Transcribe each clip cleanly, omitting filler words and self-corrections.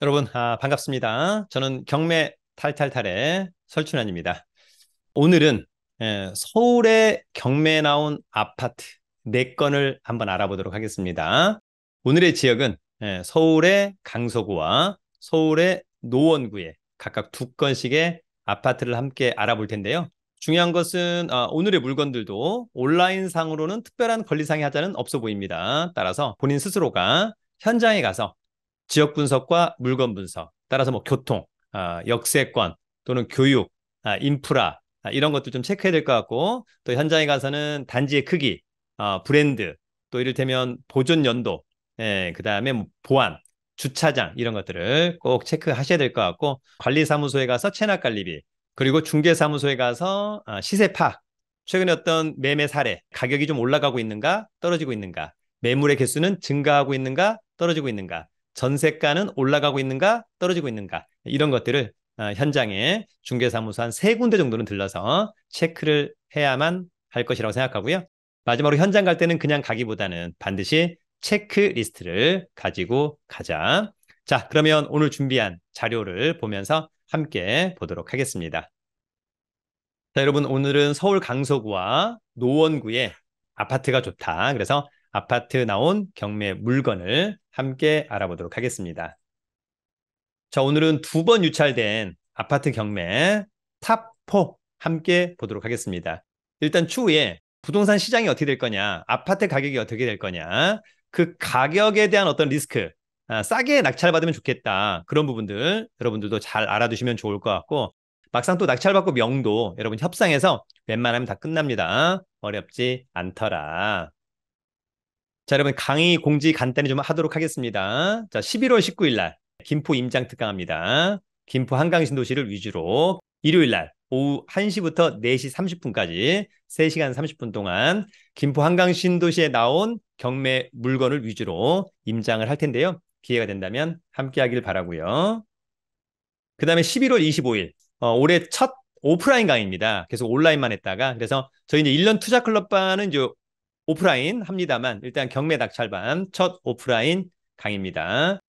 여러분, 반갑습니다. 저는 경매 탈탈탈의 설춘환입니다. 오늘은 서울에 경매에 나온 아파트 4건을 한번 알아보도록 하겠습니다. 오늘의 지역은 서울의 강서구와 서울의 노원구에 각각 2건씩의 아파트를 함께 알아볼 텐데요. 중요한 것은 오늘의 물건들도 온라인상으로는 특별한 권리상의 하자는 없어 보입니다. 따라서 본인 스스로가 현장에 가서 지역 분석과 물건 분석, 따라서 뭐 교통, 역세권 또는 교육, 인프라 이런 것도 좀 체크해야 될 것 같고, 또 현장에 가서는 단지의 크기, 브랜드, 또 이를테면 보존 연도, 그다음에 뭐 보안, 주차장 이런 것들을 꼭 체크하셔야 될 것 같고, 관리사무소에 가서 체납관리비, 그리고 중개사무소에 가서 시세 파악, 최근에 어떤 매매 사례, 가격이 좀 올라가고 있는가, 떨어지고 있는가, 매물의 개수는 증가하고 있는가, 떨어지고 있는가, 전세가는 올라가고 있는가 떨어지고 있는가 이런 것들을 현장에 중개사무소 한 3군데 정도는 들러서 체크를 해야만 할 것이라고 생각하고요. 마지막으로 현장 갈 때는 그냥 가기보다는 반드시 체크리스트를 가지고 가자. 자, 그러면 오늘 준비한 자료를 보면서 함께 보도록 하겠습니다. 자, 여러분, 오늘은 서울 강서구와 노원구에 아파트가 좋다. 그래서 아파트 나온 경매 물건을 함께 알아보도록 하겠습니다. 자, 오늘은 2번 유찰된 아파트 경매 탑4 함께 보도록 하겠습니다. 일단 추후에 부동산 시장이 어떻게 될 거냐, 아파트 가격이 어떻게 될 거냐, 그 가격에 대한 어떤 리스크, 싸게 낙찰받으면 좋겠다. 그런 부분들 여러분들도 잘 알아두시면 좋을 것 같고, 막상 또 낙찰받고 명도 여러분 협상해서 웬만하면 다 끝납니다. 어렵지 않더라. 자, 여러분 강의 공지 간단히 좀 하도록 하겠습니다. 자, 11월 19일 날 김포 임장 특강합니다. 김포 한강신도시를 위주로 일요일 날 오후 1시부터 4시 30분까지 3시간 30분 동안 김포 한강신도시에 나온 경매 물건을 위주로 임장을 할 텐데요. 기회가 된다면 함께 하길 바라고요. 그 다음에 11월 25일 올해 첫 오프라인 강의입니다. 계속 온라인만 했다가, 그래서 저희 이제 1년 투자 클럽반은 이제 오프라인 합니다만 일단 경매 낙찰반 첫 오프라인 강의입니다.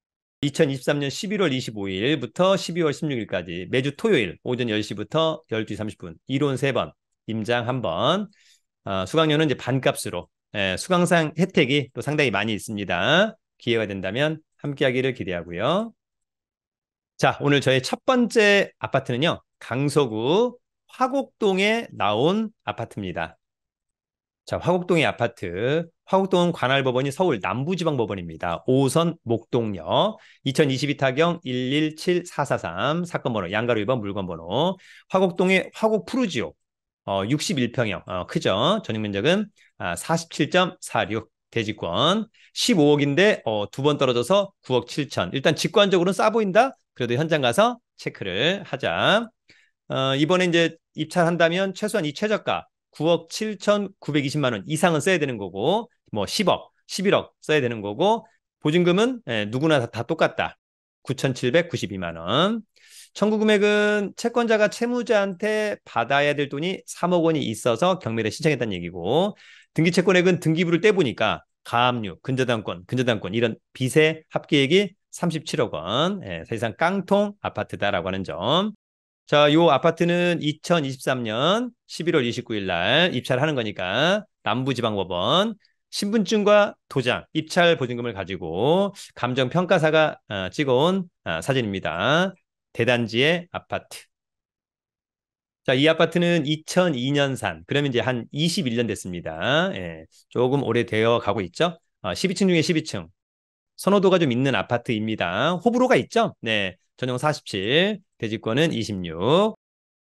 2023년 11월 25일부터 12월 16일까지 매주 토요일 오전 10시부터 12시 30분 이론 3번, 임장 1번, 수강료는 이제 반값으로, 수강상 혜택이 또 상당히 많이 있습니다. 기회가 된다면 함께하기를 기대하고요. 자, 오늘 저의 첫 번째 아파트는요, 강서구 화곡동에 나온 아파트입니다. 자, 화곡동의 아파트. 화곡동은 관할법원이 서울 남부지방법원입니다. 5호선 목동역 2022 타경 117443 사건 번호 양가로 1번 물건 번호. 화곡동의 화곡 푸르지오 61평형 크죠. 전용 면적은 47.46 대지권 15억인데 2번 떨어져서 9억 7천. 일단 직관적으로는 싸 보인다. 그래도 현장 가서 체크를 하자. 이번에 이제 입찰한다면 최소한 이 최저가 9억 7,920만 원 이상은 써야 되는 거고, 뭐 10억, 11억 써야 되는 거고, 보증금은 누구나 다 똑같다. 9,792만 원. 청구 금액은 채권자가 채무자한테 받아야 될 돈이 3억 원이 있어서 경매를 신청했다는 얘기고, 등기채권액은 등기부를 떼보니까 가압류, 근저당권 이런 빚의 합계액이 37억 원. 사실상 깡통 아파트다라고 하는 점. 자, 요 아파트는 2023년 11월 29일 날 입찰하는 거니까 남부지방법원 신분증과 도장, 입찰 보증금을 가지고 감정평가사가 찍어온 사진입니다. 대단지의 아파트. 자, 이 아파트는 2002년산. 그러면 이제 한 21년 됐습니다. 조금 오래되어 가고 있죠. 12층 중에 12층. 선호도가 좀 있는 아파트입니다. 호불호가 있죠? 네. 전용 47, 대지권은 26.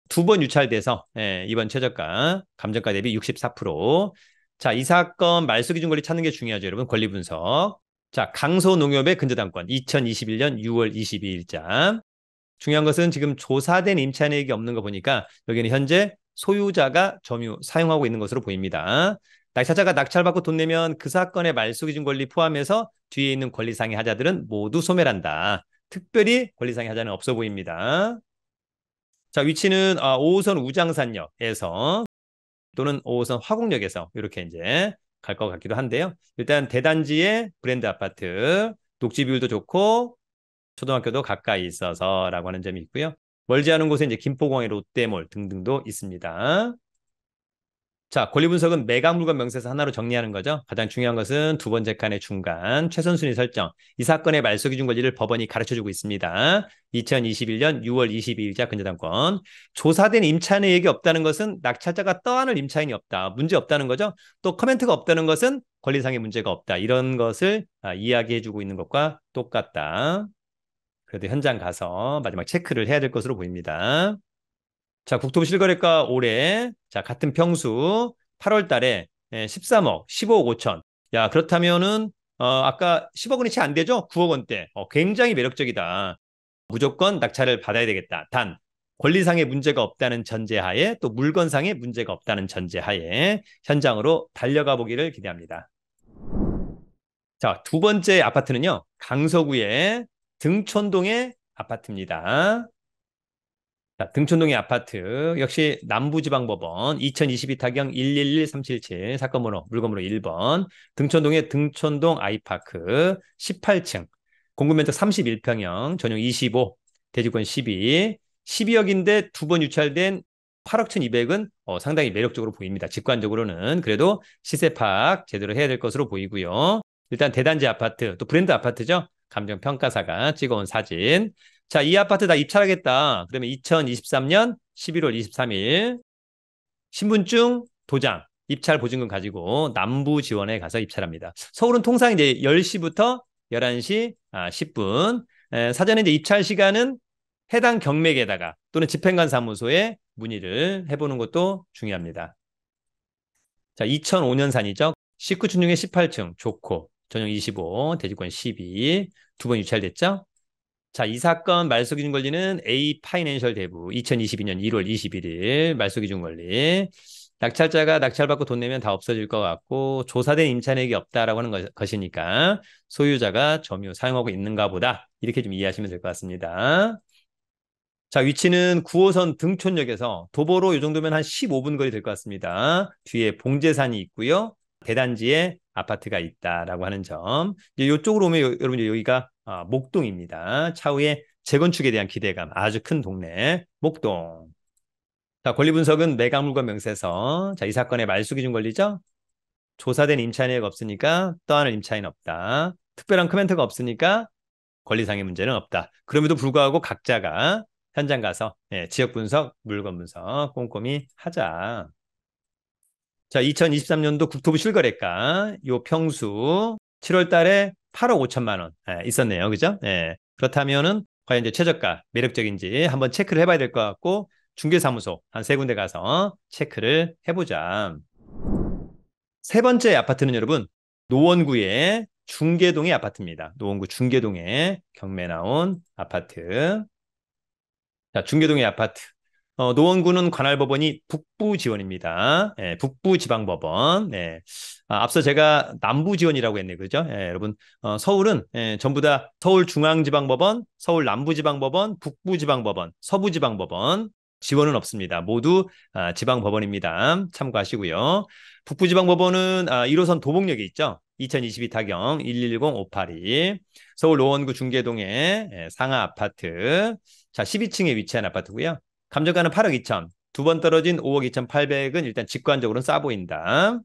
2번 유찰돼서 이번 최저가, 감정가 대비 64%. 자, 이 사건 말소 기준 권리 찾는 게 중요하죠, 여러분. 권리 분석. 자, 강서농협의 근저당권 2021년 6월 22일자. 중요한 것은 지금 조사된 임차인에게 없는 거 보니까 여기는 현재 소유자가 점유 사용하고 있는 것으로 보입니다. 낙찰자가 낙찰받고 돈 내면 그 사건의 말소 기준 권리 포함해서 뒤에 있는 권리상의 하자들은 모두 소멸한다. 특별히 권리상의 하자는 없어 보입니다. 자, 위치는 5호선 우장산역에서 또는 5호선 화곡역에서 이렇게 이제 갈 것 같기도 한데요. 일단 대단지의 브랜드 아파트, 녹지 비율도 좋고 초등학교도 가까이 있어서라고 하는 점이 있고요. 멀지 않은 곳에 이제 김포공항의 롯데몰 등등도 있습니다. 자, 권리 분석은 매각 물건 명세서 하나로 정리하는 거죠. 가장 중요한 것은 두 번째 칸의 중간 최선순위 설정. 이 사건의 말소 기준 권리를 법원이 가르쳐주고 있습니다. 2021년 6월 22일자 근저당권. 조사된 임차인의 얘기 없다는 것은 낙찰자가 떠안을 임차인이 없다. 문제 없다는 거죠. 또 커멘트가 없다는 것은 권리상의 문제가 없다. 이런 것을 이야기해주고 있는 것과 똑같다. 그래도 현장 가서 마지막 체크를 해야 될 것으로 보입니다. 자, 국토부 실거래가 올해 자 같은 평수 8월 달에 13억, 15억 5천. 야, 그렇다면은 아까 10억 원이 채 안 되죠? 9억 원대. 굉장히 매력적이다. 무조건 낙찰을 받아야 되겠다. 단 권리상의 문제가 없다는 전제하에 또 물건상의 문제가 없다는 전제하에 현장으로 달려가 보기를 기대합니다. 자, 두 번째 아파트는요. 강서구의 등촌동의 아파트입니다. 자, 등촌동의 아파트 역시 남부지방법원 2022 타경 111377 사건 번호 물건 번호 1번 등촌동의 등촌동 아이파크 18층 공급면적 31평형 전용 25 대지권 12억인데 두 번 유찰된 8억 1,200은 상당히 매력적으로 보입니다. 직관적으로는 그래도 시세 파악 제대로 해야 될 것으로 보이고요. 일단 대단지 아파트 또 브랜드 아파트죠. 감정평가사가 찍어온 사진. 자, 이 아파트 다 입찰하겠다. 그러면 2023년 11월 23일 신분증, 도장, 입찰 보증금 가지고 남부지원에 가서 입찰합니다. 서울은 통상 이제 10시부터 11시 10분. 사전에 이제 입찰 시간은 해당 경매계에다가 또는 집행관 사무소에 문의를 해보는 것도 중요합니다. 자, 2005년산이죠. 19층 중에 18층 좋고 전용 25, 대지권 12 두 번 유찰됐죠. 자, 이 사건 말소 기준 권리는 A 파이낸셜 대부 2022년 1월 21일 말소 기준 권리. 낙찰자가 낙찰받고 돈 내면 다 없어질 것 같고 조사된 임차인에게 없다라고 하는 것이니까 소유자가 점유 사용하고 있는가 보다. 이렇게 좀 이해하시면 될 것 같습니다. 자, 위치는 9호선 등촌역에서 도보로 이 정도면 한 15분 거리 될 것 같습니다. 뒤에 봉제산이 있고요. 대단지에 아파트가 있다라고 하는 점. 이쪽으로 오면 여러분 여기가 목동입니다. 차후에 재건축에 대한 기대감 아주 큰 동네 목동. 자, 권리 분석은 매각 물건 명세서. 자, 이 사건의 말소 기준 권리죠. 조사된 임차인이 없으니까 떠안을 임차인 없다. 특별한 코멘트가 없으니까 권리상의 문제는 없다. 그럼에도 불구하고 각자가 현장 가서 지역 분석, 물건 분석 꼼꼼히 하자. 자, 2023년도 국토부 실거래가 요 평수 7월 달에 8억 5천만 원 있었네요. 그죠? 그렇다면은 과연 이제 최저가 매력적인지 한번 체크를 해봐야 될 것 같고 중개사무소 한 세 군데 가서 체크를 해보자. 세 번째 아파트는 여러분 노원구의 중계동의 아파트입니다. 노원구 중계동에 경매 나온 아파트. 자, 중계동의 아파트. 노원구는 관할법원이 북부지원입니다. 북부지방법원. 앞서 제가 남부지원이라고 했네요. 그죠? 여러분, 서울은 전부 다 서울중앙지방법원, 서울남부지방법원, 북부지방법원, 서부지방법원 지원은 없습니다. 모두 지방법원입니다. 참고하시고요. 북부지방법원은 1호선 도봉역에 있죠. 2022 타경 110-582 서울 노원구 중계동의 상하 아파트. 자, 12층에 위치한 아파트고요. 감정가는 8억 2천. 두 번 떨어진 5억 2,800은 일단 직관적으로는 싸 보인다.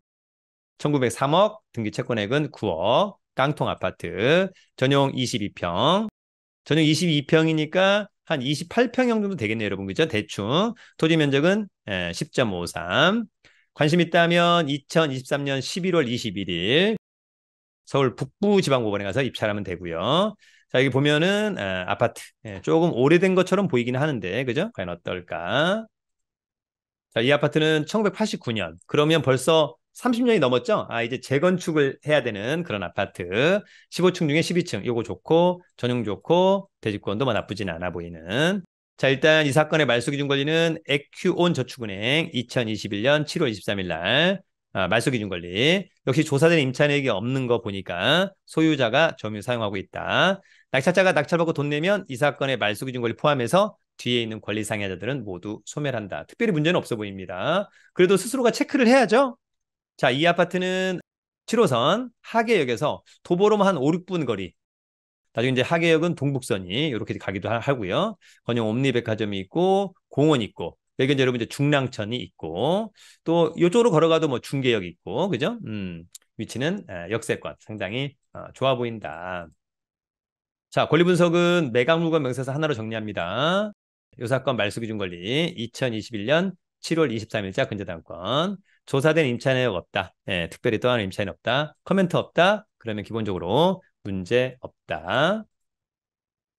1903억, 등기 채권액은 9억. 깡통 아파트. 전용 22평. 전용 22평이니까 한 28평형 정도 되겠네요, 여러분. 그죠? 대충. 토지 면적은 10.53. 관심 있다면 2023년 11월 21일 서울 북부지방법원에 가서 입찰하면 되고요. 자, 여기 보면은 아파트 조금 오래된 것처럼 보이긴 하는데 그죠? 과연 어떨까? 자, 이 아파트는 1989년. 그러면 벌써 30년이 넘었죠? 이제 재건축을 해야 되는 그런 아파트. 15층 중에 12층. 요거 좋고 전용 좋고 대지권도 뭐 나쁘진 않아 보이는. 자, 일단 이 사건의 말소 기준 권리는 에큐온 저축은행 2021년 7월 23일 날 말소 기준 권리. 역시 조사된 임차인에게 없는 거 보니까 소유자가 점유 사용하고 있다. 낙찰자가 낙찰받고 돈 내면 이 사건의 말소 기준 권리 포함해서 뒤에 있는 권리상해자들은 모두 소멸한다. 특별히 문제는 없어 보입니다. 그래도 스스로가 체크를 해야죠. 자, 이 아파트는 7호선 하계역에서 도보로만 한 5, 6분 거리. 나중에 이제 하계역은 동북선이 이렇게 가기도 하고요. 건영 옴니백화점이 있고 공원 있고 여기 이제 여러분 이제 중랑천이 있고 또 이쪽으로 걸어가도 뭐 중계역이 있고 그죠? 위치는 역세권 상당히 좋아 보인다. 자, 권리 분석은 매각 물건 명세서 하나로 정리합니다. 이 사건 말소기준 권리 2021년 7월 23일자 근저당권 조사된 임차 내역 없다. 특별히 또한 임차 내역 없다. 코멘트 없다. 그러면 기본적으로 문제 없다.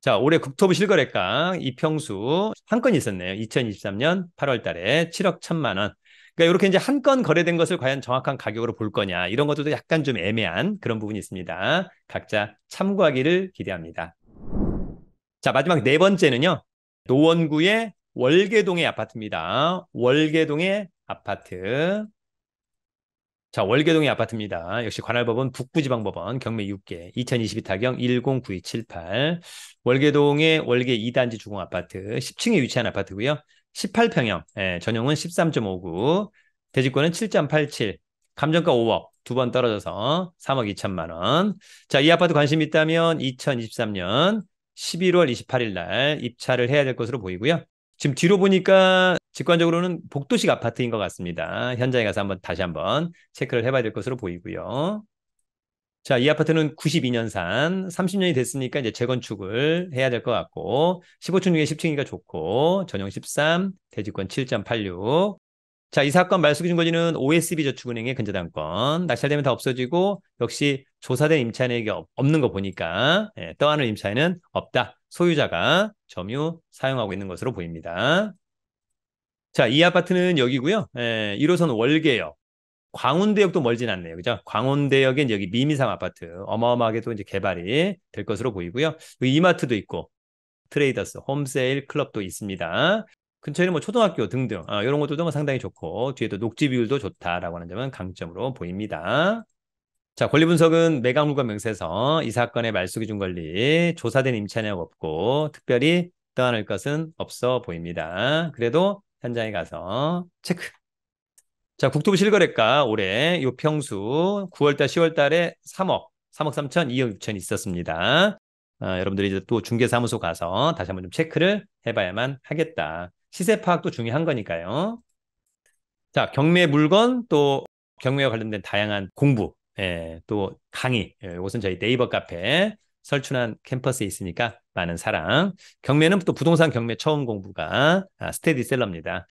자, 올해 국토부 실거래가 이평수 한 건이 있었네요. 2023년 8월 달에 7억 1천만 원. 그러니까 이렇게 이제 한 건 거래된 것을 과연 정확한 가격으로 볼 거냐. 이런 것들도 약간 좀 애매한 그런 부분이 있습니다. 각자 참고하기를 기대합니다. 자, 마지막 네 번째는요. 노원구의 월계동의 아파트입니다. 월계동의 아파트. 자, 월계동의 아파트입니다. 역시 관할법원 북부지방법원 경매 6개 2022 타경 109278 월계동의 월계 2단지 주공 아파트 10층에 위치한 아파트고요. 18평형 전용은 13.59 대지권은 7.87 감정가 5억 두 번 떨어져서 3억 2천만 원. 자, 이 아파트 관심 있다면 2023년 11월 28일 날 입찰을 해야 될 것으로 보이고요. 지금 뒤로 보니까 직관적으로는 복도식 아파트인 것 같습니다. 현장에 가서 다시 한번 체크를 해봐야 될 것으로 보이고요. 자, 이 아파트는 92년산 30년이 됐으니까 이제 재건축을 해야 될 것 같고 15층 중에 10층이니까 좋고 전용 13, 대지권 7.86. 자, 이 사건 말소기준권리는 OSB저축은행의 근저당권 낙찰되면 다 없어지고 역시 조사된 임차인에게 없는 거 보니까 떠안을 임차인은 없다. 소유자가 점유 사용하고 있는 것으로 보입니다. 자, 이 아파트는 여기고요. 1호선 월계역. 광운대역도 멀진 않네요. 그죠? 광운대역에 이제 여기 미미삼 아파트 어마어마하게 또 이제 개발이 될 것으로 보이고요. 이마트도 있고 트레이더스, 홈세일 클럽도 있습니다. 근처에는 뭐 초등학교 등등 이런 것들도 뭐 상당히 좋고 뒤에도 녹지 비율도 좋다라고 하는 점은 강점으로 보입니다. 자, 권리 분석은 매각 물건 명세서 이 사건의 말소기준 권리 조사된 임차 내역 없고 특별히 떠안을 것은 없어 보입니다. 그래도 현장에 가서 체크. 자, 국토부 실거래가 올해 요 평수 9월달 10월달에 3억 3천 2억 6천 있었습니다. 여러분들이 이제 또 중개사무소 가서 다시 한번 좀 체크를 해봐야만 하겠다. 시세 파악도 중요한 거니까요. 자, 경매 물건 또 경매와 관련된 다양한 공부, 또 강의, 이것은 저희 네이버 카페 설춘한 캠퍼스에 있으니까 많은 사랑. 경매는 또 부동산 경매 처음 공부가 스테디셀러입니다.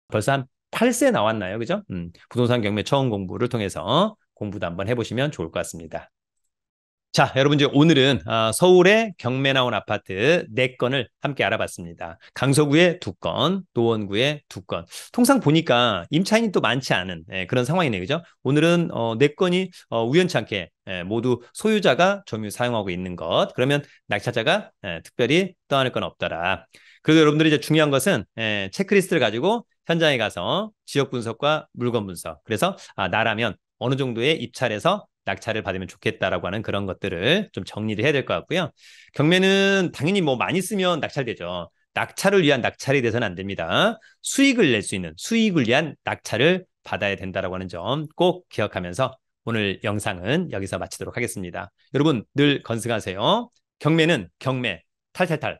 벌써 한 8세 나왔나요? 그죠? 부동산 경매 처음 공부를 통해서 공부도 한번 해보시면 좋을 것 같습니다. 자, 여러분 이제 오늘은 서울의 경매 나온 아파트 4건을 함께 알아봤습니다. 강서구에 2건, 노원구에 2건. 통상 보니까 임차인이 또 많지 않은 그런 상황이네요. 그죠? 오늘은 4건이 우연치 않게 모두 소유자가 점유 사용하고 있는 것. 그러면 낙찰자가 특별히 떠안을 건 없더라. 그리고 여러분들이 이제 중요한 것은 체크리스트를 가지고 현장에 가서 지역 분석과 물건 분석. 그래서 나라면 어느 정도의 입찰에서 낙찰을 받으면 좋겠다라고 하는 그런 것들을 좀 정리를 해야 될 것 같고요. 경매는 당연히 뭐 많이 쓰면 낙찰되죠. 낙찰을 위한 낙찰이 돼서는 안 됩니다. 수익을 낼 수 있는 수익을 위한 낙찰을 받아야 된다라고 하는 점 꼭 기억하면서 오늘 영상은 여기서 마치도록 하겠습니다. 여러분 늘 건승하세요. 경매는 경매 탈탈탈